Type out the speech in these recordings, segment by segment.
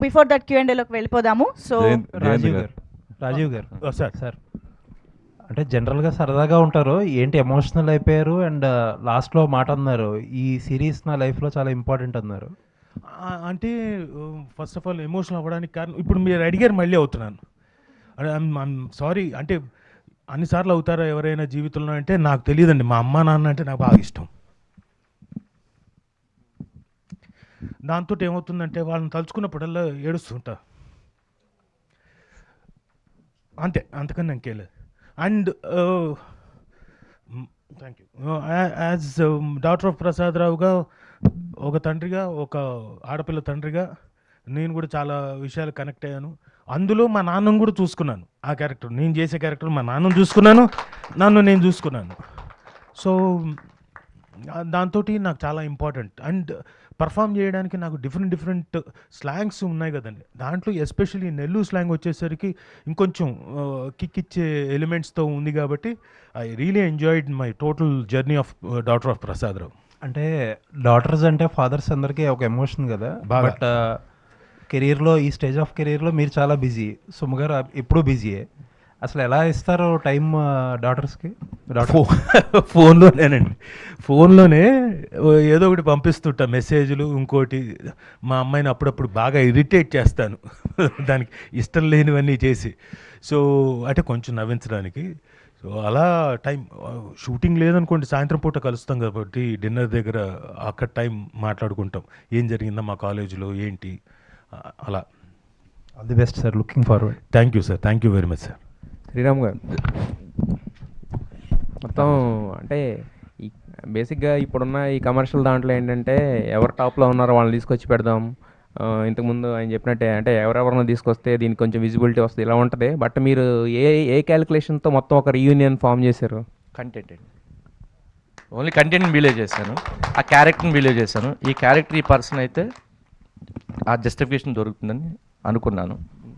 Before that Q&Aలోకి వెళ్ళిపోదాము. So Rajiv గారు sir అంటే జనరల్గా సరదాగా ఉంటారు, ఏంటి ఎమోషనల్ అయిపోయారు అండ్ లాస్ట్లో మాట అన్నారు, ఈ సిరీస్ నా లైఫ్లో చాలా ఇంపార్టెంట్ అన్నారు. అంటే ఫస్ట్ ఆఫ్ ఆల్ ఎమోషనల్ అవ్వడానికి కారణం ఇప్పుడు మీరు అడిగారు, మళ్ళీ అవుతున్నాను. I'm sorry. అంటే అన్నిసార్లు అవుతారా ఎవరైనా జీవితంలో అంటే నాకు తెలియదండి. మా అమ్మ నాన్న అంటే నాకు బాగా ఇష్టం. దాంతో ఏమవుతుందంటే వాళ్ళని తలుచుకున్నప్పుడల్లా ఏడుస్తుంటా, అంతే, అంతకన్నా ఇంకేలేదు. And thank you. As daughter of Prasad రావుగా, ఒక తండ్రిగా, ఒక ఆడపిల్ల తండ్రిగా నేను కూడా చాలా విషయాలు కనెక్ట్ అయ్యాను. అందులో మా నాన్నను కూడా చూసుకున్నాను. ఆ క్యారెక్టర్, నేను చేసే క్యారెక్టర్ మా నాన్నను చూసుకున్నాను, నన్ను నేను చూసుకున్నాను. సో దాంతో నాకు చాలా ఇంపార్టెంట్. అండ్ పర్ఫామ్ చేయడానికి నాకు డిఫరెంట్ స్లాంగ్స్ ఉన్నాయి కదండి. దాంట్లో ఎస్పెషల్లీ నెల్లూరు స్లాంగ్ వచ్చేసరికి ఇంకొంచెం కిక్ ఇచ్చే ఎలిమెంట్స్తో ఉంది కాబట్టి I really enjoyed my total journey of daughter of Prasad Rao. అంటే డాటర్స్ అంటే ఫాదర్స్ అందరికీ ఒక ఎమోషన్ కదా. బాగా. బట్ కెరీర్లో, ఈ స్టేజ్ ఆఫ్ కెరీర్లో మీరు చాలా బిజీ. సుమ గారు ఎప్పుడూ బిజీయే. అసలు ఎలా ఇస్తారు టైం డాటర్స్కి? ఫోన్లోనేనండి. ఫోన్లోనే ఏదో ఒకటి పంపిస్తుంటా, మెసేజ్లు. ఇంకోటి, మా అమ్మాయిని అప్పుడప్పుడు బాగా ఇరిటేట్ చేస్తాను దానికి ఇష్టం లేనివన్నీ చేసి. సో అంటే కొంచెం నవ్వించడానికి. సో అలా టైం, షూటింగ్ లేదనుకోండి సాయంత్రం పూట కలుస్తాం కాబట్టి డిన్నర్ దగ్గర అక్కడ టైం మాట్లాడుకుంటాం, ఏం జరిగిందా మా కాలేజీలో ఏంటి అలా. All the best sir, looking forward. Thank you sir, thank you very much sir. Sriram గారు, మొత్తం అంటే ఈ బేసిక్గా ఇప్పుడున్న ఈ కమర్షియల్ దాంట్లో ఏంటంటే ఎవరు టాప్లో ఉన్నారో వాళ్ళని తీసుకొచ్చి పెడదాం. ఇంతకుముందు ఆయన చెప్పినట్టే అంటే ఎవరెవరిని తీసుకొస్తే దీనికి కొంచెం విజిబిలిటీ వస్తుంది, ఇలా ఉంటుంది. బట్ మీరు ఏ క్యాలిక్యులేషన్తో మొత్తం ఒక రీయూనియన్ ఫామ్ చేశారు? కంటెంట్ అండి, ఓన్లీ కంటెంట్ని బిలీవ్ చేశాను, ఆ క్యారెక్టర్ని బిలీవ్ చేశాను. ఈ క్యారెక్టర్, ఈ పర్సన్ అయితే ఆ జస్టిఫికేషన్ దొరుకుతుందని అనుకున్నాను.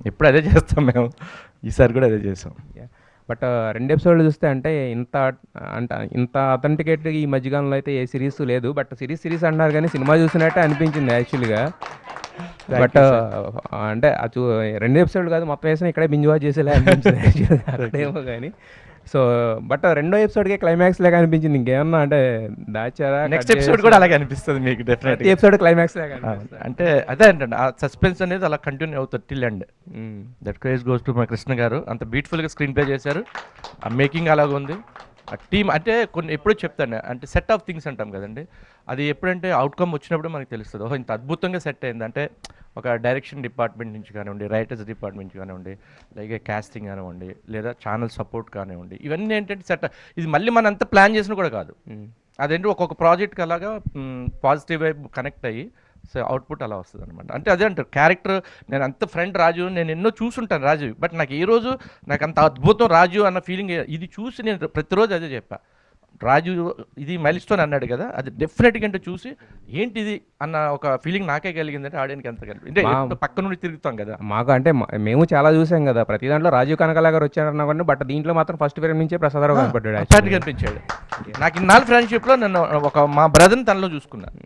ఎప్పుడు అదే చేస్తాం మేము, ఈసారి కూడా అదే చేసాం. బట్ 2 ఎపిసోడ్లు చూస్తే అంటే ఇంత అథెంటికేట్ ఈ మధ్యకాలంలో అయితే ఏ సిరీస్ లేదు. బట్ సిరీస్ అంటున్నారు కానీ సినిమా చూసినట్టే అనిపించింది యాక్చువల్గా. బట్ అంటే 2 ఎపిసోడ్లు కాదు, మొత్తం వేసిన ఇక్కడే బింజ్ వాచ్ చేసేలా అనిపించింది యాక్చువల్గా అక్కడేమో కానీ. సో బట్ 2వ ఎపిసోడ్కే క్లైమాక్స్ లాగా అనిపించింది. ఇంకేమన్నా అంటే దాచారా? నెక్స్ట్ ఎపిసోడ్ కూడా అలాగే అనిపిస్తుంది మీకు డెఫినెట్లీ. ఎపిసోడ్ క్లైమాక్స్ లాగా అంటే అదే అంటే ఆ సస్పెన్స్ అనేది అలా కంటిన్యూ అవుతుంది till end. That craze goes to మా కృష్ణ గారు. అంత బ్యూటిఫుల్గా స్క్రీన్ ప్లే చేశారు, ఆ మేకింగ్ అలాగ ఉంది. ఆ టీమ్ అంటే కొన్ని ఎప్పుడూ చెప్తాను అంటే సెట్ ఆఫ్ థింగ్స్ అంటాం కదండి, అది ఎప్పుడంటే అవుట్కమ్ వచ్చినప్పుడు మనకు తెలుస్తుంది, ఓహో ఇంత అద్భుతంగా సెట్ అయింది. అంటే ఒక డైరెక్షన్ డిపార్ట్మెంట్ నుంచి కానివ్వండి, రైటర్స్ డిపార్ట్మెంట్ నుంచి కానివ్వండి, అలాగే కాస్టింగ్ కానివ్వండి, లేదా ఛానల్ సపోర్ట్ కానివ్వండి, ఇవన్నీ ఏంటంటే సెట్. ఇది మళ్ళీ మనం అంతా ప్లాన్ చేసిన కూడా కాదు, అదేంటి ఒక్కొక్క ప్రాజెక్ట్కి అలాగా పాజిటివ్ వైపు కనెక్ట్ అయ్యి సో అవుట్పుట్ అలా వస్తుంది అనమాట. అంటే అదే అంటారు క్యారెక్టర్. నేను అంత ఫ్రెండ్ రాజు, నేను ఎన్నో చూసుంటాను రాజు, బట్ నాకు ఈ రోజు నాకు అంత అద్భుతం రాజు అన్న ఫీలింగ్ ఇది చూసి నేను ప్రతిరోజు అదే చెప్పా. రాజు ఇది మైల్స్టోన్ అన్నాడు కదా, అది డెఫినెట్గా అంటే చూసి ఏంటిది అన్న ఒక ఫీలింగ్ నాకే కలిగిందంటే ఆడియన్కి ఎంత కలిగింది అంటే పక్క నుండి తిరుగుతాం కదా. మాకు అంటే మేము చాలా చూసాం కదా, ప్రతి దాంట్లో రాజీవ్ కనకాల గారు వచ్చారన్నా కానీ, బట్ దీంట్లో మాత్రం ఫస్ట్ ఫ్రేమ్ నుంచే ప్రసాదరావు కనపడ్డాడు, కనిపించాడు. నాకు ఇన్నాళ్ళు ఫ్రెండ్షిప్లో నన్ను మా బ్రదర్ని తనలో చూసుకున్నాను.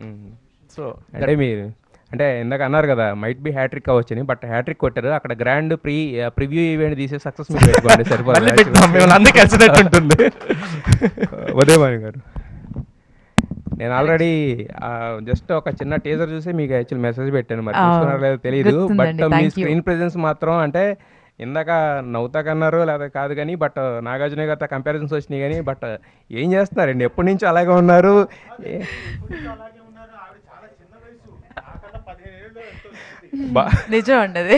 సో అంటే మీరు అంటే ఇందాక అన్నారు కదా మైట్ బి హ్యాట్రిక్ అవ్వచ్చని, బట్ హ్యాట్రిక్ కొట్టారు. అక్కడ గ్రాండ్ ప్రివ్యూ ఈవెంట్ తీసే సక్సెస్ మీరు పెట్టుకోండి సరిపోతుంది కలిసినట్టుంటుంది. ఉదయభాను గారు, నేను ఆల్రెడీ జస్ట్ ఒక చిన్న టీజర్ చూసి మీకు యాక్చువల్ మెసేజ్ పెట్టాను, మరి చూసుకున్నారో లేదో తెలియదు. బట్ మీ స్క్రీన్ ప్రెజెన్స్ మాత్రం అంటే ఇందాక నవ్వుతాకన్నారు లేదా కాదు కానీ, బట్ నాగార్జున గారితో కంపారిజన్స్ వచ్చినాయి కానీ, బట్ ఏం చేస్తున్నారండి ఎప్పటి నుంచి అలాగే ఉన్నారు? నిజం అండి, అది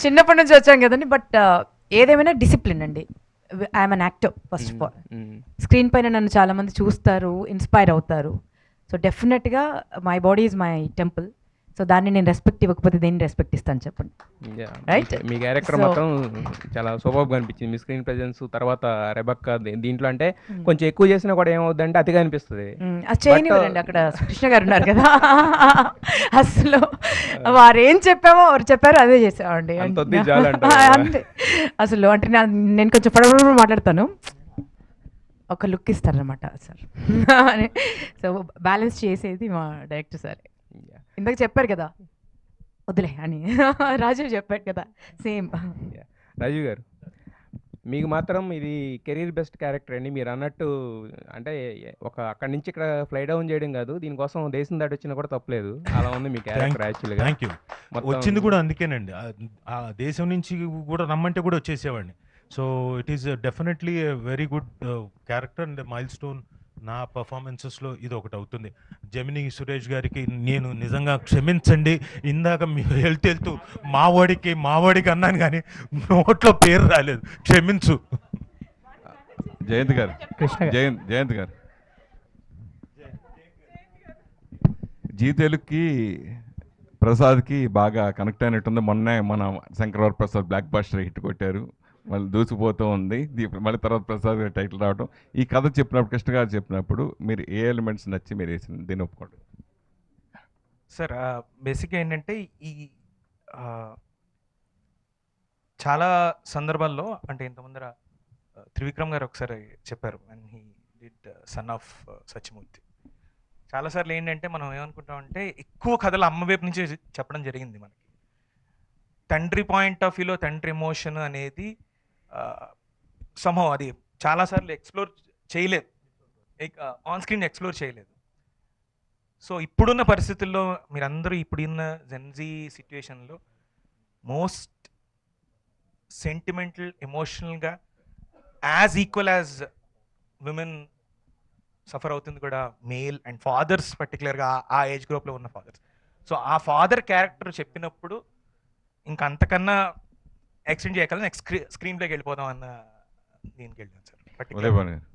చిన్నప్పటి నుంచి వచ్చాం కదండి. బట్ ఏదేమైనా డిసిప్లిన్ అండి. I'm an actor first of all. Screen పైన నన్ను చాలామంది చూస్తారు, ఇన్స్పైర్ అవుతారు. సో డెఫినెట్గా my body is my temple. So దాన్ని నేను రెస్పెక్ట్ ఇవ్వకపోతే దేన్ని రెస్పెక్ట్ ఇస్తాను చెప్పండి, రైట్? మీ క్యారెక్టర్ మాత్రం చాలా సూపర్గా అనిపించింది, మీ స్క్రీన్ ప్రెజెన్స్. తర్వాత రెబక్క దీంట్లో అంటే కొంచెం ఎక్కువ చేసినా కూడా ఏమవుద్ది అంటే అతిగా అనిపిస్తుంది. అది చేయనివ్వరండి, అక్కడ కృష్ణ గారు ఉన్నారు కదా, అసలు వారు ఏం చెప్పామో వారు చెప్పారు అదే చేసామండి అంతే. అసలు అంటే నేను కొంచెం పడవ మాట్లాడతాను, ఒక లుక్ ఇస్తారనమాట సార్. సో బ్యాలెన్స్ చేసేది మా డైరెక్టర్ సార్. ఇందాక చెప్పారు కదా వదిలే అని రాజీవ్ చెప్పాడు కదా సేమ్. రాజీవ్ గారు, మీకు మాత్రం ఇది కెరీర్ బెస్ట్ క్యారెక్టర్ అండి. మీరు అన్నట్టు అంటే అక్కడి నుంచి ఇక్కడ ఫ్లై డౌన్ చేయడం కాదు, దీనికోసం దేశం దాటి వచ్చినా కూడా తప్పలేదు. అలా ఉంది మీ క్యారెక్టర్ యాక్చువల్గా. Thank you. వచ్చింది కూడా అందుకేనండి, ఆ దేశం నుంచి కూడా రమ్మంటే కూడా వచ్చేసేవాడిని. So it is definitely a very good character and milestone నా పర్ఫార్మెన్సెస్లో ఇది ఒకటి అవుతుంది. జెమిని సురేష్ గారికి నేను నిజంగా క్షమించండి, ఇందాక మీరు వెళ్తూ మావాడికి అన్నాను కానీ నోట్లో పేరు రాలేదు, క్షమించు. జయంత్ గారు, జయంత్ గారు, జీ తెలుగుకి ప్రసాద్కి బాగా కనెక్ట్ అయినట్టుంది. మొన్నే మన Shankaravara Prasad blockbuster hit కొట్టారు, మళ్ళీ దూసిపోతూ ఉంది. మళ్ళీ తర్వాత ప్రసాద్ గారి టైటిల్ రావడం. ఈ కథ చెప్పినప్పుడు, కృష్ణ గారు చెప్పినప్పుడు మీరు ఏ ఎలిమెంట్స్ నచ్చి మీరు వేసింది దీన్ని ఒప్పుకోండి సార్? బేసిక్గా ఏంటంటే ఈ చాలా సందర్భాల్లో అంటే ఇంతకుముందర త్రివిక్రమ్ గారు ఒకసారి చెప్పారు, and he did son of Satyamurthy. చాలాసార్లు ఏంటంటే మనం ఏమనుకుంటామంటే ఎక్కువ కథలు అమ్మ వైపు నుంచి చెప్పడం జరిగింది మనకి. తండ్రి పాయింట్ ఆఫ్ వ్యూలో తండ్రి ఎమోషన్ అనేది సంభవం అది చాలాసార్లు ఎక్స్ప్లోర్ చేయలేదు, ఆన్ స్క్రీన్ ఎక్స్ప్లోర్ చేయలేదు. సో ఇప్పుడున్న పరిస్థితుల్లో మీరందరూ ఇప్పుడున్న జెన్జీ సిచ్యువేషన్లో మోస్ట్ సెంటిమెంటల్ ఎమోషనల్గా as equal as women suffer అవుతుంది కూడా మేల్ అండ్ ఫాదర్స్, పర్టికులర్గా ఆ ఏజ్ గ్రూప్లో ఉన్న ఫాదర్స్. సో ఆ ఫాదర్ క్యారెక్టర్ చెప్పినప్పుడు ఇంకా అంతకన్నా ఎక్స్టెండ్ చేయగల నెక్స్ట్ స్క్రీన్ ప్లేకి వెళ్ళిపోదాం అన్న దీనికి వెళ్ళాను సార్. ఉదయభాను గారు,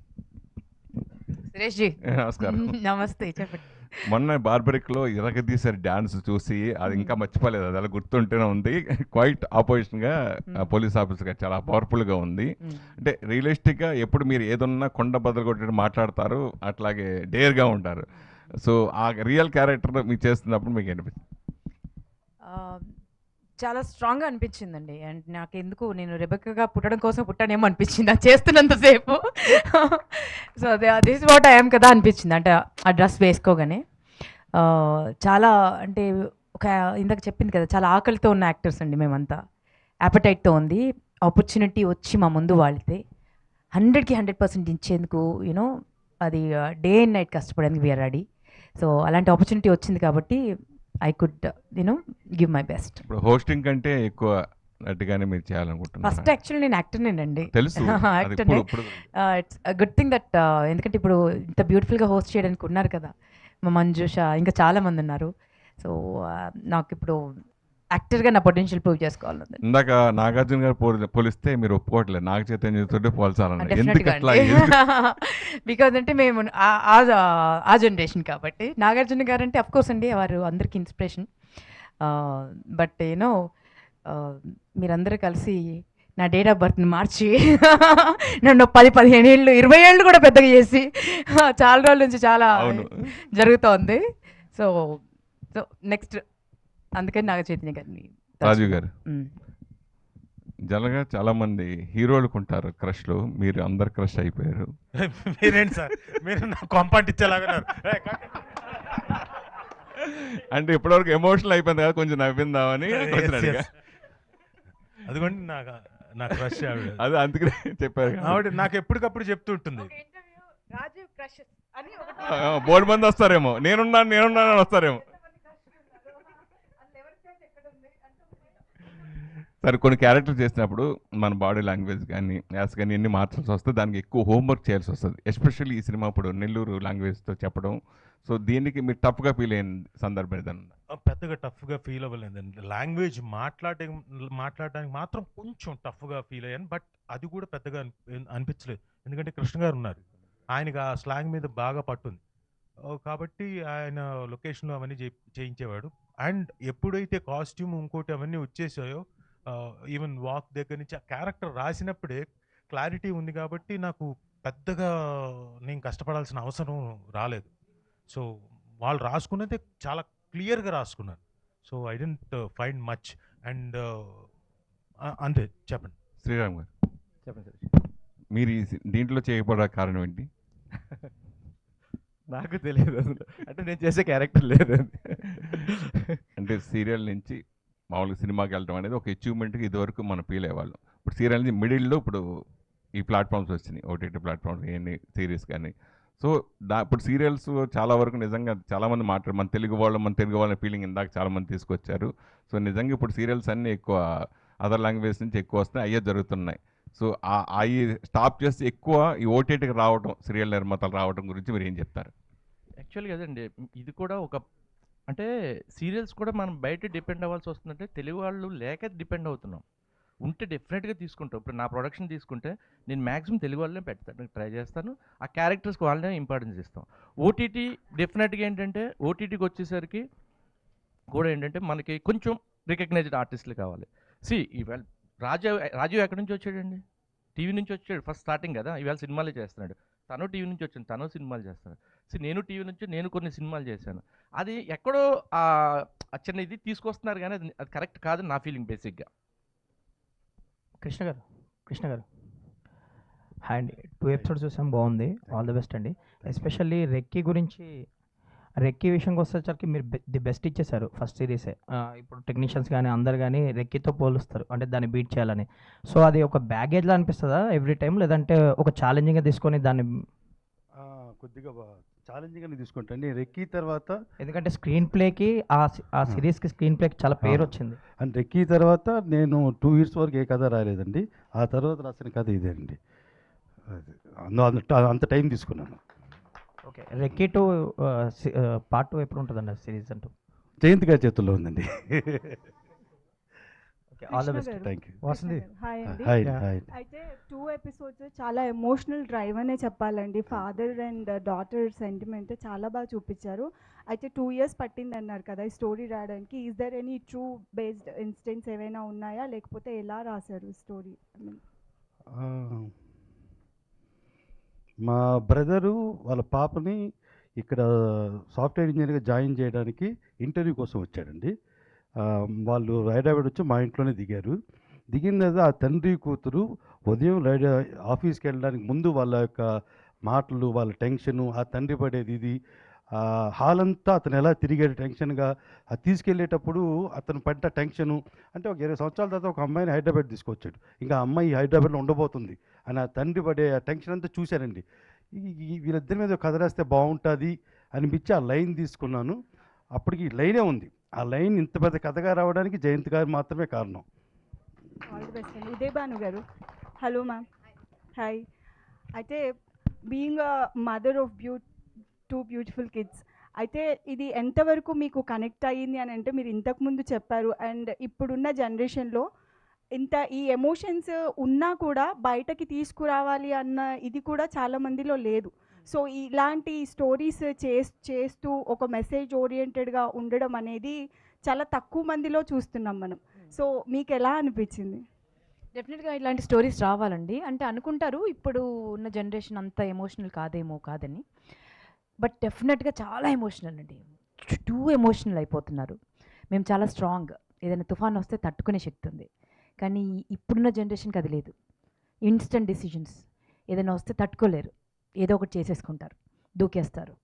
సురేష్ జీ నమస్కారం. నమస్తే, చెప్పండి. మొన్న బార్బరిక్లో ఇరగదీశారు డ్యాన్స్ చూసి, అది ఇంకా మర్చిపోలేదు, అది అలా గుర్తుంటూనే ఉంది. క్వైట్ ఆపోజిషన్గా పోలీస్ ఆఫీసర్గా చాలా పవర్ఫుల్గా ఉంది. అంటే రియలిస్టిక్గా ఎప్పుడు మీరు ఏదన్నా కొండ బదులు కొట్టి మాట్లాడతారు, అట్లాగే డేర్గా ఉంటారు. సో ఆ రియల్ క్యారెక్టర్ మీకు చేస్తున్నప్పుడు మీకు అనిపిస్తుంది? చాలా స్ట్రాంగ్గా అనిపించిందండి. అండ్ నాకు ఎందుకు నేను రెబెక్కగా పుట్టడం కోసం పుట్టానేమో అనిపించింది అది చేస్తున్నంతసేపు. సో అదే దిస్ వాట్ ఐఎమ్ కదా అనిపించింది, అంటే ఆ డ్రెస్ వేసుకోగానే. చాలా అంటే ఒక ఇందాక చెప్పింది కదా, చాలా ఆకలితో ఉన్న యాక్టర్స్ అండి మేమంతా. యాపటైట్తో ఉంది, ఆపర్చునిటీ వచ్చి మా ముందు వాళ్తే 100కి 100% ఇచ్చేందుకు యూనో అది డే అండ్ నైట్ కష్టపడేందుకు వీఆర్ రెడీ. సో అలాంటి ఆపర్చునిటీ వచ్చింది కాబట్టి I could give my best. ఇప్పుడు హోస్టింగ్ కంటే ఎక్కువ నట్టుగానే మీరు చేయాలనుకుంటున్నారు? ఫస్ట్ యాక్చువల్లీ నేను యాక్టర్నేనండి, తెలుసు. యాక్టర్నే. ఇట్స్ గుడ్ థింగ్ దట్, ఎందుకంటే ఇప్పుడు ఇంత బ్యూటిఫుల్గా హోస్ట్ చేయడానికి ఉన్నారు కదా మా మంజుష, ఇంకా చాలామంది ఉన్నారు. సో నాకు ఇప్పుడు యాక్టర్గా నా పొటెన్షియల్ ప్రూవ్ చేసుకోవాలని. ఇందాక నాగార్జున గారు పోలిస్తే మీరు ఒప్పుకోవట్లేదు, నాగ చైతన్యతోటి పోల్చాలని. డెఫినెట్గా బికాజ్ అంటే మేము ఆ జనరేషన్ కాబట్టి. నాగార్జున గారు అంటే అఫ్కోర్స్ అండి వారు అందరికీ ఇన్స్పిరేషన్. బట్ యూనో మీరందరూ కలిసి నా డేట్ ఆఫ్ బర్త్ని మార్చి నన్ను 10-15 ఏళ్ళు 20 ఏళ్ళు కూడా పెద్దగా చేసి చాలా రోజుల నుంచి చాలా జరుగుతోంది. సో సో నెక్స్ట్ అందుకని నాగ చైతన్య గారిని. రాజీవ్ గారు, జనరల్గా చాలా మంది హీరోలకు ఉంటారు క్రష్లు, మీరు అందరు క్రష్ అయిపోయారు. మీరేంటి సార్, మీరు నా కొంపంటిచ్చేలాగా. అంటే ఇప్పటివరకు ఎమోషనల్ అయిపోయింది కదా, కొంచెం నవ్విందామని. అదిగోండి నా క్రష్ ఆవిడ. అది అందుకనే చెప్పారు. ఆవిడ నాకు ఎప్పటికప్పుడు చెప్తుంటుంది. బోర్డు మంది వస్తారేమో, నేనున్నాను అని వస్తారేమో. సరే, కొన్ని క్యారెక్టర్ చేసినప్పుడు మన బాడీ లాంగ్వేజ్ కానీ యాస్ కానీ ఎన్ని మార్చాల్సి వస్తుంది, దానికి ఎక్కువ హోంవర్క్ చేయాల్సి వస్తుంది. ఎస్పెషల్లీ ఈ సినిమా ఇప్పుడు నెల్లూరు లాంగ్వేజ్తో చెప్పడం. సో దీనికి మీరు టఫ్గా ఫీల్ అయిన సందర్భం ఏదన్నా? పెద్దగా టఫ్గా ఫీల్ అవ్వలేదండి. లాంగ్వేజ్ మాట్లాడడానికి మాత్రం కొంచెం టఫ్గా ఫీల్ అయ్యాను, బట్ అది కూడా పెద్దగా అనిపించలేదు. ఎందుకంటే కృష్ణ గారు ఉన్నారు, ఆయనకి ఆ స్లాంగ్ మీద బాగా పట్టుంది కాబట్టి ఆయన లొకేషన్లో అవన్నీ చేయించేవాడు. అండ్ ఎప్పుడైతే కాస్ట్యూమ్ ఇంకోటి అవన్నీ వచ్చేసాయో, ఈవెన్ వాక్ దగ్గర నుంచి ఆ క్యారెక్టర్ రాసినప్పుడే క్లారిటీ ఉంది కాబట్టి నాకు పెద్దగా నేను కష్టపడాల్సిన అవసరం రాలేదు. సో వాళ్ళు రాసుకున్నది చాలా క్లియర్గా రాసుకున్నారు. So I didn't find much. And అంతే. చెప్పండి శ్రీరామ్ గారు, చెప్పండి. మీరు దీంట్లో చేయకపోవడా కారణం ఏంటి? నాకు తెలియదు, అంటే నేను చేసే క్యారెక్టర్ లేదు. అంటే సీరియల్ నుంచి మామూలుగా సినిమాకి వెళ్ళడం అనేది ఒక అచీవ్మెంట్గా ఇదివరకు మనం ఫీల్ అయ్యేవాళ్ళం. ఇప్పుడు సీరియల్ మిడిల్లో ఇప్పుడు ఈ ప్లాట్ఫామ్స్ వచ్చినాయి, ఓటీటీ ప్లాట్ఫామ్స్ ఇవన్నీ సిరీస్ కానీ. సో ఇప్పుడు సీరియల్స్ చాలా వరకు నిజంగా చాలామంది మన తెలుగు వాళ్ళ ఫీలింగ్ ఇందాక చాలామంది తీసుకొచ్చారు. సో నిజంగా ఇప్పుడు సీరియల్స్ అన్నీ ఎక్కువ అదర్ లాంగ్వేజ్ నుంచి ఎక్కువ వస్తున్నాయి, అయ్యే జరుగుతున్నాయి. సో అవి స్టాప్ చేసి ఎక్కువ ఈ ఓటీటీకి రావడం, సీరియల్ నిర్మాతలు రావడం గురించి మీరు ఏం చెప్తారు? యాక్చువల్గా అదండి, ఇది కూడా ఒక అంటే సీరియల్స్ కూడా మనం బయట డిపెండ్ అవ్వాల్సి వస్తుందంటే తెలుగు వాళ్ళు లేక డిపెండ్ అవుతున్నాం. ఉంటే డెఫినెట్గా తీసుకుంటాం. ఇప్పుడు నా ప్రొడక్షన్ తీసుకుంటే నేను మ్యాక్సిమం తెలుగు వాళ్ళనే పెడతాను, ట్రై చేస్తాను. ఆ క్యారెక్టర్స్కి వాళ్ళనే ఇంపార్టెన్స్ ఇస్తాం. ఓటీటీ డెఫినెట్గా ఏంటంటే ఓటీటీకి వచ్చేసరికి కూడా ఏంటంటే మనకి కొంచెం రికగ్నైజ్డ్ ఆర్టిస్టులు కావాలి. ఇవాళ రాజు ఎక్కడి నుంచి వచ్చాడండి? టీవీ నుంచి వచ్చాడు, ఫస్ట్ స్టార్టింగ్ కదా. ఇవాళ సినిమాలే చేస్తున్నాడు. తను టీవీ నుంచి వచ్చాను, తను సినిమాలు చేస్తున్నాడు. నేను టీవీ నుంచి నేను కొన్ని సినిమాలు చేశాను. అది ఎక్కడో చిన్న ఇది తీసుకొస్తున్నారు కానీ అది కరెక్ట్ కాదని నా ఫీలింగ్ బేసిక్గా. కృష్ణ గారు హాయ్ అండి. 2 ఎపిసోడ్స్ చూసాం, బాగుంది. ఆల్ ది బెస్ట్ అండి. ఎస్పెషల్లీ రెక్కీ విషయంకి వచ్చేసరికి మీరు ది బెస్ట్ ఇచ్చేసారు ఫస్ట్ సిరీసే. ఇప్పుడు టెక్నీషియన్స్ కానీ అందరు కానీ రెక్కీతో పోలుస్తారు, అంటే దాన్ని బీట్ చేయాలని. సో అది ఒక బ్యాగేజ్లా అనిపిస్తుందా ఎవ్రీ టైం, లేదంటే ఒక ఛాలెంజింగ్గా తీసుకొని దాన్ని? కొద్దిగా ఛాలెంజింగ్గానే తీసుకుంటాండి రెక్కీ తర్వాత. ఎందుకంటే స్క్రీన్ ప్లేకి ఆ సిరీస్కి స్క్రీన్ ప్లేకి చాలా పేరు వచ్చింది. అండ్ రెక్కీ తర్వాత నేను 2 years వరకు ఏ కథ రాలేదండి. ఆ తర్వాత రాసిన కథ ఇదే అండి. అంత టైం తీసుకున్నాను. ఓకే, రెక్కీ 2 పార్ట్ 2 ఎప్పుడు ఉంటుందండి సిరీస్ అంటూ? జయంత్ గారి చేతుల్లో ఉందండి. All the best. Thank you. Vasanthi hi అండి. హాయ్. అయితే 2 episodes చాలా ఎమోషనల్ డ్రైవ్ అనే చెప్పాలండి. ఫాదర్ అండ్ డాటర్ సెంటిమెంట్ చాలా బాగా చూపించారు. అయితే 2 years పట్టింది అన్నారు కదా ఈ స్టోరీ రాయడానికి. Is there any true based incidents ఏవైనా ఉన్నాయా, లేకపోతే ఎలా రాశారు స్టోరీ? మా బ్రదరు వాళ్ళ పాపని ఇక్కడ సాఫ్ట్వేర్ ఇంజనీర్గా జాయిన్ చేయడానికి ఇంటర్వ్యూ కోసం వచ్చాడండి. వాళ్ళు హైదరాబాద్ వచ్చి మా ఇంట్లోనే దిగారు. దిగిన తర్వాత ఆ తండ్రి కూతురు ఉదయం ఆఫీస్కి వెళ్ళడానికి ముందు వాళ్ళ యొక్క మాటలు, వాళ్ళ టెన్షను, ఆ తండ్రి పడేది ఇది, హాల్ అంతా అతను ఎలా తిరిగాడు టెన్షన్గా, అది తీసుకెళ్ళేటప్పుడు అతను పడ్డ టెన్షను. అంటే ఒక 20 సంవత్సరాల తర్వాత ఒక అమ్మాయిని హైదరాబాద్ తీసుకొచ్చాడు, ఇంకా అమ్మాయి హైదరాబాద్లో ఉండబోతుంది అని ఆ తండ్రి పడే ఆ టెన్షన్ అంతా చూశానండి. వీళ్ళిద్దరి మీద కథ రాస్తే బాగుంటుంది అనిపించి ఆ లైన్ తీసుకున్నాను. అప్పటికి లైనే ఉంది. ఆ లైన్ ఇంత పెద్ద కథగా రావడానికి జయంత్ గారు మాత్రమే కారణం. ఆల్ ది బెస్ట్ అండి. ఉదయ్ భాను గారు. Hello ma'am. హాయ్. అయితే being a mother of 2 beautiful kids, అయితే ఇది ఎంతవరకు మీకు కనెక్ట్ అయ్యింది అని అంటే మీరు ఇంతకుముందు చెప్పారు. అండ్ ఇప్పుడున్న జనరేషన్లో ఇంత ఈ ఎమోషన్స్ ఉన్నా కూడా బయటకి తీసుకురావాలి అన్న ఇది కూడా చాలామందిలో లేదు. సో ఇలాంటి స్టోరీస్ చేస్తూ ఒక మెసేజ్ ఓరియంటెడ్గా ఉండడం అనేది చాలా తక్కువ మందిలో చూస్తున్నాం మనం. సో మీకు ఎలా అనిపించింది? డెఫినెట్గా ఇలాంటి స్టోరీస్ రావాలండి. అంటే అనుకుంటారు ఇప్పుడు ఉన్న జనరేషన్ అంత ఎమోషనల్ కాదని, బట్ డెఫినెట్గా చాలా ఎమోషనల్ అండి. టూ ఎమోషనల్ అయిపోతున్నారు. మేము చాలా స్ట్రాంగ్, ఏదైనా తుఫాన్ వస్తే తట్టుకునే శక్తి ఉంది. కానీ ఇప్పుడున్న జనరేషన్కి అది లేదు. ఇన్స్టెంట్ డిసిజన్స్, ఏదైనా వస్తే తట్టుకోలేరు, ఏదో ఒకటి చేసేసుకుంటారు, దూకేస్తారు.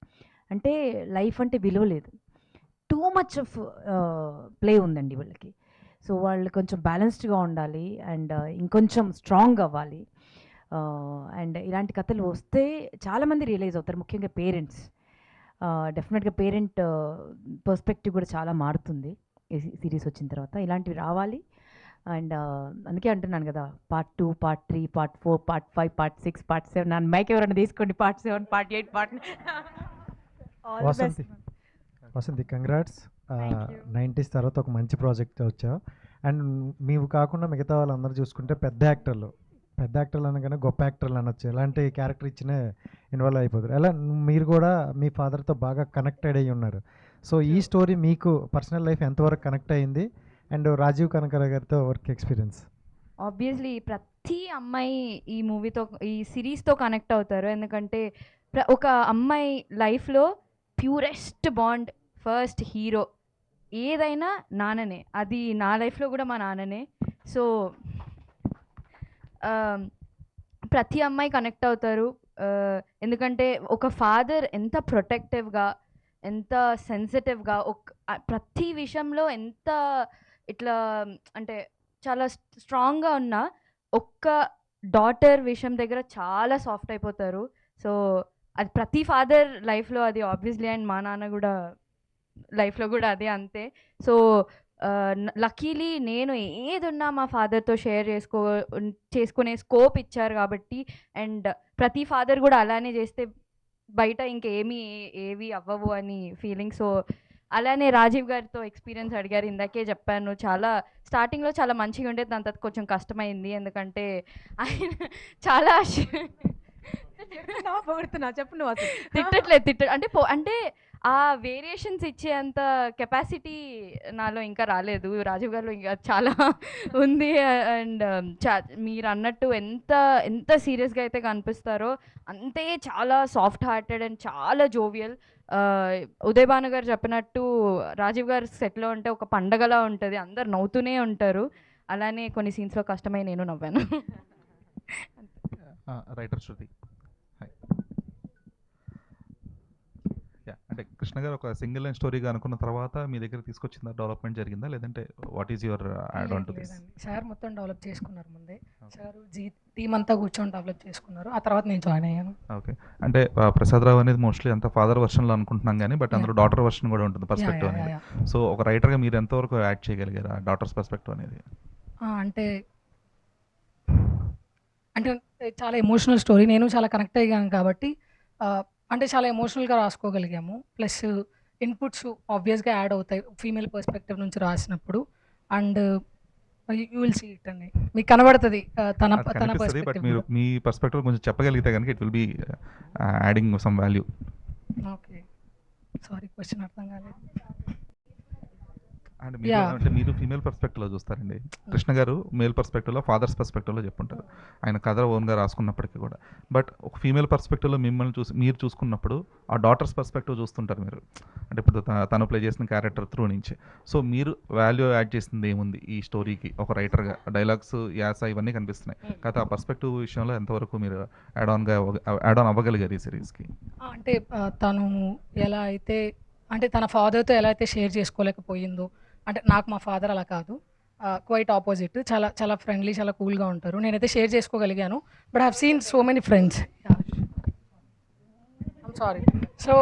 అంటే లైఫ్ అంటే విలువ లేదు. టూ మచ్ ఆఫ్ ప్లే ఉందండి వీళ్ళకి. సో వాళ్ళు కొంచెం బ్యాలెన్స్డ్గా ఉండాలి అండ్ ఇంకొంచెం స్ట్రాంగ్ అవ్వాలి. అండ్ ఇలాంటి కథలు వస్తే చాలామంది రియలైజ్ అవుతారు, ముఖ్యంగా పేరెంట్స్. డెఫినెట్గా పేరెంట్ పర్స్పెక్టివ్ కూడా చాలా మారుతుంది ఈ సిరీస్ వచ్చిన తర్వాత. ఇలాంటివి రావాలి. అండ్ అందుకే అంటున్నాను కదా, part 2, part 3, part 4, part 5, part 6, part 7. నన్ను మైక్ ఎవరైనా తీసుకోండి. Part 7, part 8, part Vasanthi congrats. 90s తర్వాత ఒక మంచి ప్రాజెక్ట్ వచ్చావు. అండ్ మీవు కాకుండా మిగతా వాళ్ళందరూ చూసుకుంటే పెద్ద యాక్టర్లు అనగానే గొప్ప యాక్టర్లు అనొచ్చు. ఎలాంటి క్యారెక్టర్ ఇచ్చినా ఇన్వాల్వ్ అయిపోతారు. అలా మీరు కూడా మీ ఫాదర్తో బాగా కనెక్టెడ్ అయ్యి ఉన్నారు. సో ఈ స్టోరీ మీకు పర్సనల్ లైఫ్ ఎంతవరకు కనెక్ట్ అయ్యింది? అండ్ రాజీవ్ కనకర గారితో వర్క్ ఎక్స్పీరియన్స్. ఆబ్వియస్లీ ప్రతి అమ్మాయి ఈ మూవీతో, ఈ సిరీస్తో కనెక్ట్ అవుతారు. ఎందుకంటే ఒక అమ్మాయి లైఫ్లో ప్యూరెస్ట్ బాండ్, ఫస్ట్ హీరో ఏదైనా నాన్ననే. అది నా లైఫ్లో కూడా మా నాన్ననే. సో ప్రతి అమ్మాయి కనెక్ట్ అవుతారు. ఎందుకంటే ఒక ఫాదర్ ఎంత ప్రొటెక్టివ్గా, ఎంత సెన్సిటివ్గా, ప్రతి విషయంలో ఎంత ఇట్లా అంటే చాలా స్ట్రాంగ్గా ఉన్న ఒక్క డాటర్ విషయం దగ్గర చాలా సాఫ్ట్ అయిపోతారు. సో అది ప్రతి ఫాదర్ లైఫ్లో అది ఆబ్వియస్లీ, అండ్ మా నాన్న కూడా లైఫ్లో కూడా అదే అంతే. సో లక్కీలీ నేను ఏదున్నా మా ఫాదర్తో షేర్ చేసుకునే స్కోప్ ఇచ్చారు కాబట్టి, అండ్ ప్రతి ఫాదర్ కూడా అలానే చేస్తే బయట ఏవి అవ్వవు అని ఫీలింగ్. సో అలానే రాజీవ్ గారితో ఎక్స్పీరియన్స్ అడిగారు, ఇందాకే చెప్పాను. చాలా స్టార్టింగ్లో చాలా మంచిగా ఉండేది, దాని తర్వాత కొంచెం కష్టమైంది. ఎందుకంటే ఆయన చాలా పొగుడుతున్నా చెప్పు నువ్వు అసలు. తిట్టట్లేదు అంటే ఆ వేరియేషన్స్ ఇచ్చేంత కెపాసిటీ నాలో ఇంకా రాలేదు. రాజీవ్ గారిలో ఇంకా చాలా ఉంది. అండ్ మీరు అన్నట్టు ఎంత సీరియస్గా అయితే కనిపిస్తారో అంతే చాలా సాఫ్ట్ హార్టెడ్ అండ్ చాలా జోవియల్. ఉదయ్ భాను గారు చెప్పినట్టు రాజీవ్ గారు సెట్లో ఉంటే ఒక పండగలా ఉంటుంది, అందరు నవ్వుతూనే ఉంటారు. అలానే కొన్ని సీన్స్లో కష్టమై నేను నవ్వాను. రైటర్ శృతి. హాయ్. అంటే కృష్ణ గారు ఒక సింగిల్ లైన్ స్టోరీగా అనుకున్న తర్వాత మీ దగ్గర తీసుకొచ్చిందా, డెవలప్మెంట్ జరిగిందా, లేదంటే what is your add on to this? Sir మొత్తం డెవలప్ చేసుకున్నారు ముందే. సార్ టీమ్ అంతా కూర్చొని డెవలప్ చేసుకున్నారు, ఆ తర్వాత నేను జాయిన్ అయ్యాను. ఓకే. అంటే ప్రసాద్ రావు అనేది మోస్ట్లీ అంత ఫాదర్ వర్షన్లో అనుకుంటున్నాం కానీ, బట్ అందులో డాటర్ వర్షన్ కూడా ఉంటుంది, పర్స్పెక్టివ్ అనేది. సో ఒక రైటర్గా మీరు ఎంతవరకు యాడ్ చేయగలిగారు ఆ డాటర్స్ పర్స్పెక్టివ్ అనేది? అంటే చాలా ఎమోషనల్ స్టోరీ, నేను చాలా కనెక్ట్ అయ్యాను కాబట్టి అంటే చాలా ఎమోషనల్గా రాసుకోగలిగాము. ప్లస్ ఇన్పుట్స్ ఆబ్వియస్గా యాడ్ అవుతాయి ఫీమేల్ పర్స్పెక్టివ్ నుంచి రాసినప్పుడు. And you will see it అండి, మీకు కనబడుతుంది తన పర్స్పెక్టివ్. బట్ మీరు మీ పర్స్పెక్టివ్ కొంచెం చెప్పగలిగితే కనుక it will be adding some value. Okay, sorry question అర్థం కాలేదు. అండ్ అంటే మీరు ఫీమేల్ పర్స్పెక్టివ్లో చూస్తారండి, కృష్ణ గారు మేల్ పర్స్పెక్టివ్లో ఫాదర్స్ పర్స్పెక్టివ్లో చెప్పుంటారు, ఆయన కథ ఓన్గా రాసుకున్నప్పటికీ కూడా. బట్ ఒక ఫీమేల్ పర్స్పెక్టివ్లో మిమ్మల్ని మీరు చూసుకున్నప్పుడు ఆ డాటర్స్ పర్స్పెక్టివ్ చూస్తుంటారు మీరు, అంటే ఇప్పుడు తను ప్లే చేసిన క్యారెక్టర్ త్రూ నుంచి. సో మీరు వాల్యూ యాడ్ చేసింది ఏముంది ఈ స్టోరీకి ఒక రైటర్గా? డైలాగ్స్, యాస ఇవన్నీ కనిపిస్తున్నాయి, కాకపోతే ఆ పర్స్పెక్టివ్ విషయంలో ఎంతవరకు మీరు యాడ్ ఆన్ అవ్వగలిగారు ఈ సిరీస్కి? అంటే తను ఎలా అయితే అంటే తన ఫాదర్తో ఎలా అయితే షేర్ చేసుకోలేకపోయిందో, అంటే నాకు మా ఫాదర్ అలా కాదు, క్వైట్ ఆపోజిట్, చాలా చాలా ఫ్రెండ్లీ, చాలా కూల్గా ఉంటారు. నేనైతే షేర్ చేసుకోగలిగాను. But I have seen so many friends. I'm sorry. So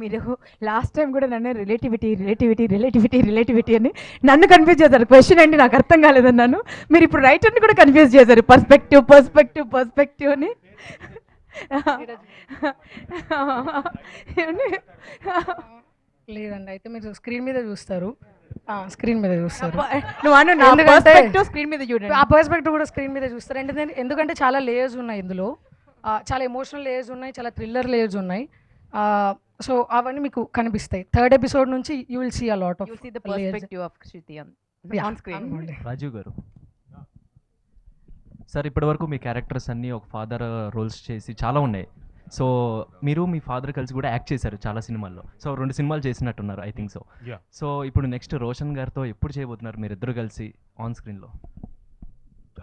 మీరు లాస్ట్ టైం కూడా నన్ను రిలేటివిటీ అని నన్ను కన్ఫ్యూజ్ చేశారు. క్వశ్చన్ అండి నాకు అర్థం కాలేదన్నాను, మీరు ఇప్పుడు రైటర్ని కూడా కన్ఫ్యూజ్ చేశారు, పర్స్పెక్టివ్ అని. లేదండి, అయితే మీరు స్క్రీన్ మీద చూస్తారు, స్క్రీన్ మీద చూస్తారు. స్క్రీన్ మీద చూడండి, ఆ పర్స్పెక్టివ్ కూడా స్క్రీన్ మీద చూస్తారు. ఎందుకంటే చాలా లేయర్స్ ఉన్నాయి ఇందులో, చాలా ఎమోషనల్ లేయర్స్ ఉన్నాయి, చాలా థ్రిల్లర్ లేయర్స్ ఉన్నాయి. సో అవన్నీ మీకు కనిపిస్తాయి. థర్డ్ ఎపిసోడ్ నుంచి you will see a lot of Rajeev గారు, సార్ ఇప్పటివరకు మీ క్యారెక్టర్స్ అన్నీ ఒక ఫాదర్ రోల్స్ చేసి చాలా ఉన్నాయి. సో మీరు మీ ఫాదర్ కలిసి కూడా యాక్ట్ చేశారు చాలా సినిమాల్లో. సో 2 సినిమాలు చేసినట్టున్నారు ఐ థింక్ సో. సో ఇప్పుడు నెక్స్ట్ రోషన్ గారితో ఎప్పుడు చేయబోతున్నారు మీరిద్దరు కలిసి ఆన్ స్క్రీన్లో?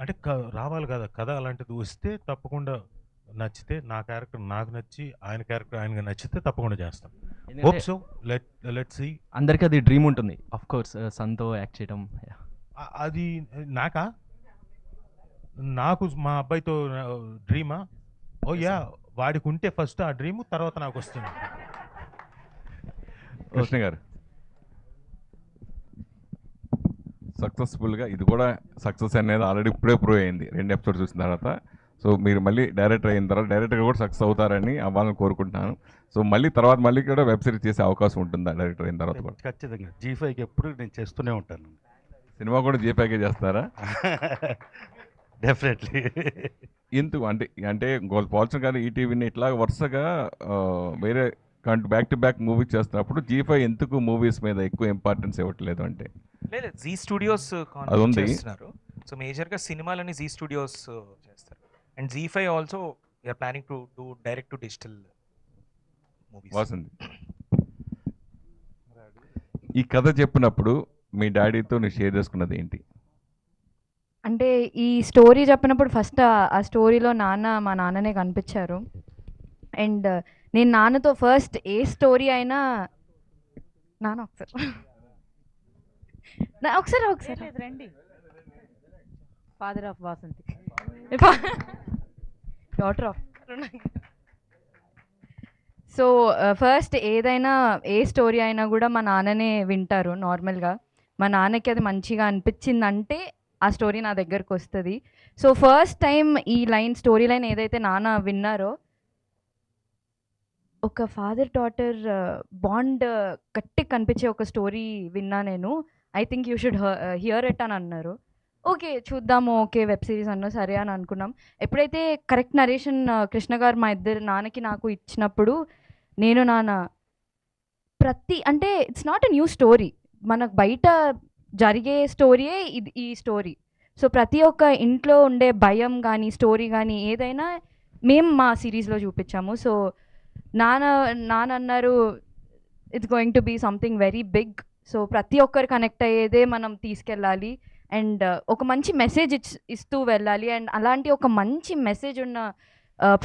అంటే రావాలి కదా కథ, అలాంటిది వస్తే తప్పకుండా నచ్చితే, నా క్యారెక్టర్ నాకు నచ్చి ఆయన క్యారెక్టర్ ఆయనగా నచ్చితే తప్పకుండా చేస్తాం. Hope so, let's see. అందరికీ అది డ్రీమ్ ఉంటుంది ఆఫ్ కోర్స్, సన్తో యాక్ట్ చేయడం. అది నాకు మా అబ్బాయితో డ్రీమా? ఓ యా, వాడికి ఉంటే ఫస్ట్ ఆ డ్రీమ్, తర్వాత నాకు వస్తుంది. కృష్ణ గారు, సక్సెస్ఫుల్గా ఇది కూడా సక్సెస్ అనేది ఆల్రెడీ ఇప్పుడే ప్రూవ్ అయింది 2 ఎపిసోడ్స్ చూసిన తర్వాత. సో మీరు మళ్ళీ డైరెక్టర్ అయిన తర్వాత డైరెక్టర్గా కూడా సక్సెస్ అవుతారని అవ్వాలని కోరుకుంటున్నాను. సో మళ్ళీ కూడా వెబ్ సిరీస్ చేసే అవకాశం ఉంటుందా డైరెక్టర్ అయిన తర్వాత కూడా? ఖచ్చితంగా G5కి ఎప్పుడు నేను చేస్తూనే ఉంటాను. సినిమా కూడా G5కే చేస్తారా? డెఫినెట్లీ. ఎందుకు అంటే పోల్చడం కానీ ఈటీవీని ఇట్లా వరుసగా వేరే బ్యాక్ టు బ్యాక్ మూవీ చేస్తున్నప్పుడు G5 ఎందుకు మూవీస్ మీద ఎక్కువ ఇంపార్టెన్స్ ఇవ్వట్లేదు అంటే? లేదు, జీ స్టూడియోస్ చేస్తున్నారు. సో మేజర్గా సినిమాలని జీ స్టూడియోస్ చేస్తారు. And G5 also we are planning to do direct to digital movies. వాసంది, ఈ కథ చెప్పినప్పుడు మీ డాడీతో నువ్వు షేర్ చేసుకున్నది ఏంటి? అంటే ఈ స్టోరీ చెప్పినప్పుడు ఫస్ట్ ఆ స్టోరీలో మా నాన్ననే కనిపించారు. అండ్ నేను నాన్నతో ఫస్ట్ ఏ స్టోరీ అయినా నాన్న ఒకసారి ఒకసారి ఒకసారి రండి. Father of Vasanthi, daughter of. So first ఏదైనా ఏ స్టోరీ అయినా కూడా మా నాన్ననే వింటారు నార్మల్గా. మా నాన్నకి అది మంచిగా అనిపించిందంటే ఆ స్టోరీ నా దగ్గరకు వస్తుంది. సో ఫస్ట్ టైం ఈ స్టోరీ లైన్ ఏదైతే నాన్న విన్నారో, ఒక ఫాదర్ డాటర్ బాండ్ గట్టిగా కనిపించే ఒక స్టోరీ విన్నా నేను. I think you should here it అని అన్నారు. ఓకే చూద్దాము, ఓకే వెబ్ సిరీస్ అన్నా సరే అని అనుకున్నాం. ఎప్పుడైతే కరెక్ట్ నరేషన్ కృష్ణ గారు మా ఇద్దరు నాన్నకి నాకు ఇచ్చినప్పుడు, నేను నాన్న అంటే it's not a new story, మనకు బయట జరిగే స్టోరీయే ఇది ఈ స్టోరీ. సో ప్రతి ఒక్క ఇంట్లో ఉండే భయం కానీ స్టోరీ కానీ ఏదైనా మేము మా సిరీస్లో చూపించాము. సో నాన్న అన్నారు it's going to be something very big. So ప్రతి ఒక్కరు కనెక్ట్ అయ్యేదే మనం తీసుకెళ్ళాలి అండ్ ఒక మంచి మెసేజ్ ఇస్తూ వెళ్ళాలి. అండ్ అలాంటి ఒక మంచి మెసేజ్ ఉన్న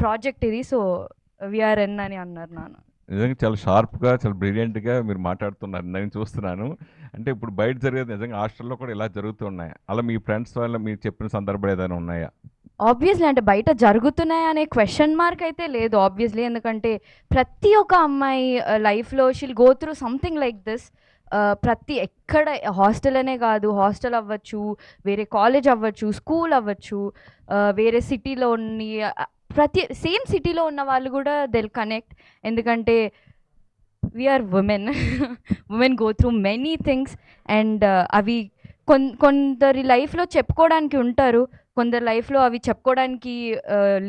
ప్రాజెక్ట్ ఇది. సో విఆర్ ఎన్ అని అన్నారు నాన్న. నిజంగా చాలా షార్ప్గా, చాలా బ్రిలియంట్గా మీరు మాట్లాడుతున్నారు, నేను చూస్తున్నాను. అంటే ఇప్పుడు బయట జరిగేది నిజంగా హాస్టల్లో కూడా ఇలా జరుగుతున్నాయి. అలా మీ ఫ్రెండ్స్ వల్ల మీరు చెప్పిన సందర్భాలు ఏదైనా ఉన్నాయా? ఆబ్వియస్లీ అంటే బయట జరుగుతున్నాయి అనే క్వశ్చన్ మార్క్ అయితే లేదు ఆబ్వియస్లీ. ఎందుకంటే ప్రతి ఒక్క అమ్మాయి లైఫ్లో she'll go through something like this. ప్రతి ఎక్కడ హాస్టల్ అనే కాదు, హాస్టల్ అవ్వచ్చు, వేరే కాలేజ్ అవ్వచ్చు, స్కూల్ అవ్వచ్చు, వేరే సిటీలో ప్రతి సేమ్ సిటీలో ఉన్న వాళ్ళు కూడా దిల్ కనెక్ట్. ఎందుకంటే we are women go through many things and అవి కొందరి లైఫ్లో చెప్పుకోవడానికి ఉంటారు, కొందరి లైఫ్లో అవి చెప్పుకోవడానికి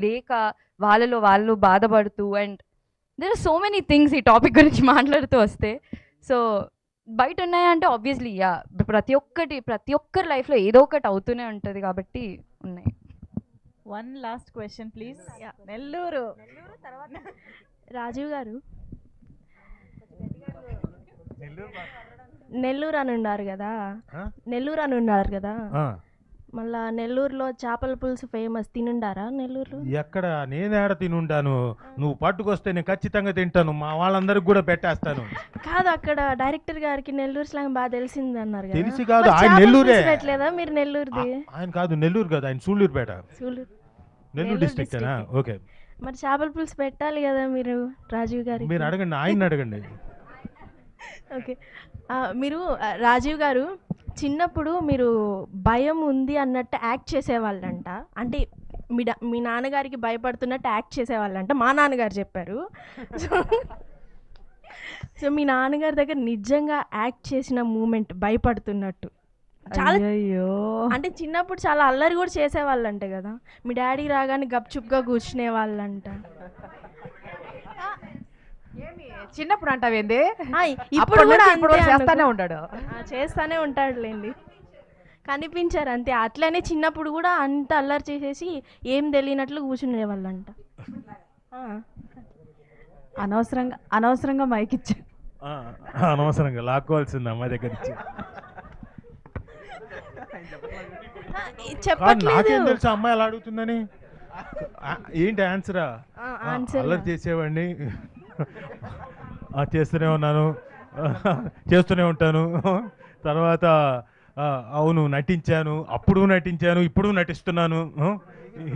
లేక వాళ్ళు బాధపడుతూ. And there are so many things ఈ టాపిక్ గురించి మాట్లాడుతూ వస్తే. సో బయట ఉన్నాయంటే ఆబ్వియస్లీ యా, ప్రతి ఒక్కరి లైఫ్లో ఏదో ఒకటి అవుతూనే ఉంటుంది కాబట్టి ఉన్నాయి. One last question please. Nellore తర్వాత రాజీవ్ గారు, నెల్లూరు అని ఉన్నారు కదా, మళ్ళా నెల్లూరులో చేపల పులుసు ఫేమస్, తినుండారా నెల్లూరులో? ఎక్కడ నేను ఏడ తినుంటాను, నువ్వు పట్టుకొస్తే నేను ఖచ్చితంగా తింటాను, మా వాళ్ళందరికి కూడా పెట్టేస్తాను. కాదు, అక్కడ డైరెక్టర్ గారికి నెల్లూరు స్లాంగ్ బాగా తెలిసింది అన్నారు కదా. తెలిసి కాదు, ఆయన నెల్లూరే. పెట్టలేదా మీరు నెల్లూరుది? ఆయన కాదు నెల్లూరు కదా, ఆయన సూళ్ళూరుపేట, నెల్లూరు డిస్ట్రిక్ట్. ఓకే, మరి చేపల పులుసు పెట్టాలి కదా మీరు రాజీవ్ గారికి. మీరు అడగండి, ఆయన అడగండి. ఓకే, మీరు రాజీవ్ గారు చిన్నప్పుడు మీరు భయం ఉంది అన్నట్టు యాక్ట్ చేసేవాళ్ళంట. అంటే మీ నాన్నగారికి భయపడుతున్నట్టు యాక్ట్ చేసేవాళ్ళంట, మా నాన్నగారు చెప్పారు. సో మీ నాన్నగారి దగ్గర నిజంగా యాక్ట్ చేసిన మూమెంట్ భయపడుతున్నట్టు చాలా, అంటే చిన్నప్పుడు చాలా అల్లరి కూడా చేసేవాళ్ళంట కదా, మీ డాడీ రాగానే గప్చుప్గా కూర్చునే వాళ్ళంట. చిన్నప్పుడు అంటావేంది? ఇప్పుడు కూడా చేస్తానే ఉంటాడు, చేస్తానే ఉంటాడులేండి, కనిపించారు అంతే. అట్లనే చిన్నప్పుడు కూడా అంత అల్లరి చేసేసి ఏం తెలియనట్లు కూర్చునే వాళ్ళంట. అనవసరంగా మైక్ ఇచ్చా, అనవసరంగా లాక్కోవాల్సింది అమ్మాయి దగ్గర నుంచి. నాకేం తెలుసు అమ్మాయి అలా అడుగుతుందని. ఏంటి ఆన్సరా? అల్లరి చేసేవాడిని, చేస్తూనే ఉంటాను. తర్వాత అవును నటించాను, అప్పుడు నటించాను, ఇప్పుడు నటిస్తున్నాను,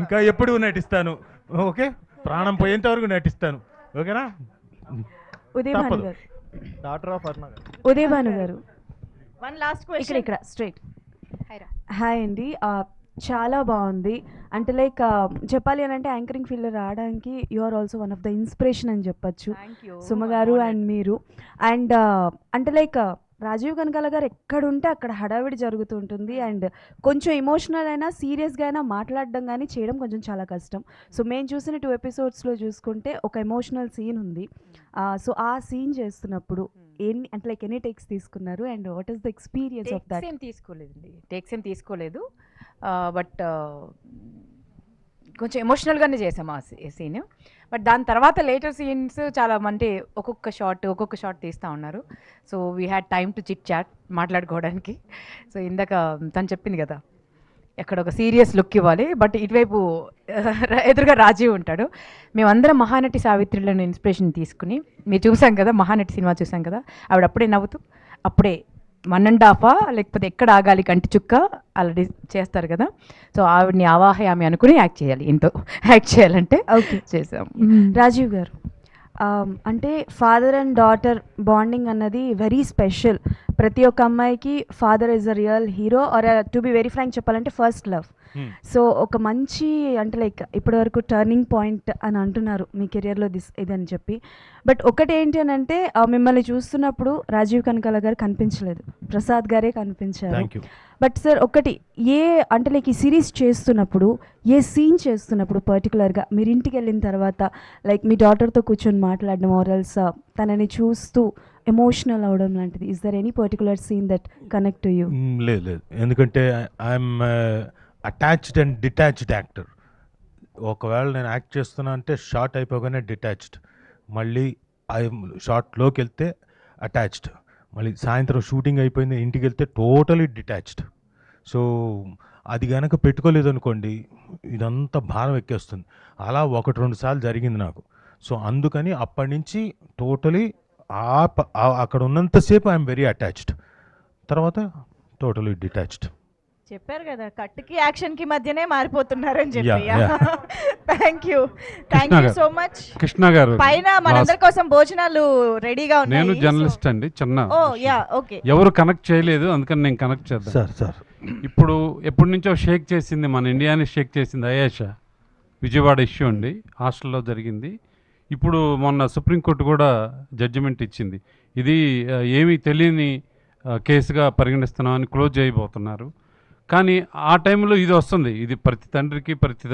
ఇంకా ఎప్పుడు నటిస్తాను. ఓకే, ప్రాణం పోయేంత వరకు నటిస్తాను. ఓకేనా? ఉదయ్ భాను గారు, వన్ లాస్ట్ క్వశ్చన్. ఇక్కడ స్ట్రైట్. హాయ్ అండి, చాలా బాగుంది. అంటే లైక్ చెప్పాలి అని అంటే యాంకరింగ్ ఫీల్డ్లో రావడానికి you are also one of the inspiration అని చెప్పచ్చు, సుమ గారు అండ్ మీరు. అండ్ అంటే లైక్ రాజీవ్ కనకాల గారు ఎక్కడుంటే అక్కడ హడావిడి జరుగుతూ ఉంటుంది. అండ్ కొంచెం ఎమోషనల్ అయినా సీరియస్గా అయినా మాట్లాడడం కానీ చేయడం కొంచెం చాలా కష్టం. సో మేము చూసిన 2 ఎపిసోడ్స్లో చూసుకుంటే ఒక ఎమోషనల్ సీన్ ఉంది. సో ఆ సీన్ చేస్తున్నప్పుడు అంటే లైక్ ఎన్ని టేక్స్ తీసుకున్నారు and what is the experience of that? Takes ఏం తీసుకోలేదు, బట్ కొంచెం ఎమోషనల్గానే చేసాము ఆ సీన్. బట్ దాని తర్వాత లేటర్ సీన్స్ చాలా అంటే ఒక్కొక్క షాట్ తీస్తూ ఉన్నారు. So we had time to chit chat, మాట్లాడుకోవడానికి. సో ఇందాక తను చెప్పింది కదా, ఎక్కడ ఒక సీరియస్ లుక్ ఇవ్వాలి, బట్ ఇటువైపు ఎదురుగా రాజీవ్ ఉంటాడు. మేమందరం మహానటి సావిత్రిలను ఇన్స్పిరేషన్ తీసుకుని, మీరు చూసాం కదా మహానటి సినిమా చూసాం కదా, ఆవిడ అప్పుడే నవ్వుతూ అప్పుడే 1.5 లేకపోతే ఎక్కడ ఆగాలి కంటి చుక్క ఆల్రెడీ చేస్తారు కదా, సో ఆవిడని ఆవాహయామి అనుకుని యాక్ట్ చేయాలి, ఇంట్లో యాక్ట్ చేయాలంటే ఓకే చేసాం. రాజీవ్ గారు, అంటే ఫాదర్ అండ్ డాటర్ బాండింగ్ అన్నది వెరీ స్పెషల్. ప్రతి ఒక్క అమ్మాయికి father is a real hero, or to be very frank చెప్పాలంటే ఫస్ట్ లవ్. సో ఒక మంచి అంటే లైక్ ఇప్పటివరకు టర్నింగ్ పాయింట్ అని అంటున్నారు మీ కెరియర్లో ఇదని చెప్పి. బట్ ఒకటి ఏంటి అని అంటే మిమ్మల్ని చూస్తున్నప్పుడు రాజీవ్ కనకాల గారు కనిపించలేదు, ప్రసాద్ గారే కనిపించారు. బట్ సార్ ఒకటి అంటే లైక్ ఈ సిరీస్ చేస్తున్నప్పుడు ఏ సీన్ చేస్తున్నప్పుడు పర్టికులర్గా మీరు ఇంటికి వెళ్ళిన తర్వాత లైక్ మీ డాటర్తో కూర్చొని మాట్లాడడం ఆర్ఎల్స్ తనని చూస్తూ ఎమోషనల్ అవడం లాంటిది, is there any particular scene that connect to you? లేదు, ఎందుకంటే I'm attached and detached actor. ఒకవేళ నేను యాక్ట్ చేస్తున్నా అంటే షార్ట్ అయిపోగానే డిటాచ్డ్, మళ్ళీ షార్ట్లోకి వెళ్తే అటాచ్డ్, మళ్ళీ సాయంత్రం షూటింగ్ అయిపోయింది ఇంటికి వెళ్తే టోటలీ డిటాచ్డ్. సో అది కనుక పెట్టుకోలేదు అనుకోండి ఇదంతా భారం ఎక్కేస్తుంది. అలా 1-2 సార్లు జరిగింది నాకు. సో అందుకని అప్పటి నుంచి టోటలీ అక్కడ ఉన్నంతసేపు ఐఎమ్ వెరీ అటాచ్డ్, తర్వాత టోటలీ డిటాచ్డ్. చెప్పారు కదా కట్కి యాక్షన్కి మధ్యనే మారిపోతున్నారని చెప్పి. Yeah. Thank you so much Krishna గారు. పైన మనందరి కోసం భోజనాలు రెడీగా ఉన్నాయి. నేను జర్నలిస్ట్ అండి, చిన్న ఓకే, ఎవరు కనెక్ట్ చేయలేదు అందుకని నేను కనెక్ట్ చేద్దాం. సార్ ఇప్పుడు ఎప్పటి నుంచో షేక్ చేసింది, మన ఇండియాని షేక్ చేసింది అయేషా, విజయవాడ ఇష్యూ అండి, హాస్టల్లో జరిగింది. ఇప్పుడు మొన్న సుప్రీంకోర్టు కూడా జడ్జిమెంట్ ఇచ్చింది, ఇది ఏమీ తెలియని కేసుగా పరిగణిస్తున్నామని క్లోజ్ చేయబోతున్నారు. కానీ ఆ టైంలో ఇది వస్తుంది, ఇది ప్రతి తండ్రికి ప్రతి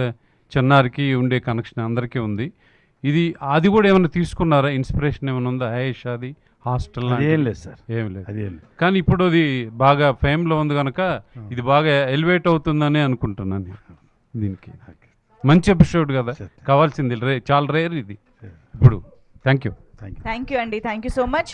చిన్నారికి ఉండే కనెక్షన్ అందరికీ ఉంది. ఇది అది కూడా ఏమైనా తీసుకున్నారా, ఇన్స్పిరేషన్ ఏమైనా ఉందా అయేషాది హాస్టల్? ఏం లేదు సార్, ఏం లేదు. కానీ ఇప్పుడు అది బాగా ఫేమ్లో ఉంది కనుక ఇది బాగా ఎలివేట్ అవుతుందని అనుకుంటున్నాను. దీనికి మంచి ఎపిసోడ్ కదా కావాల్సింది, చాలా రేర్ ఇది ఇప్పుడు. థ్యాంక్ యూ అండి, థ్యాంక్ యూ సో మచ్.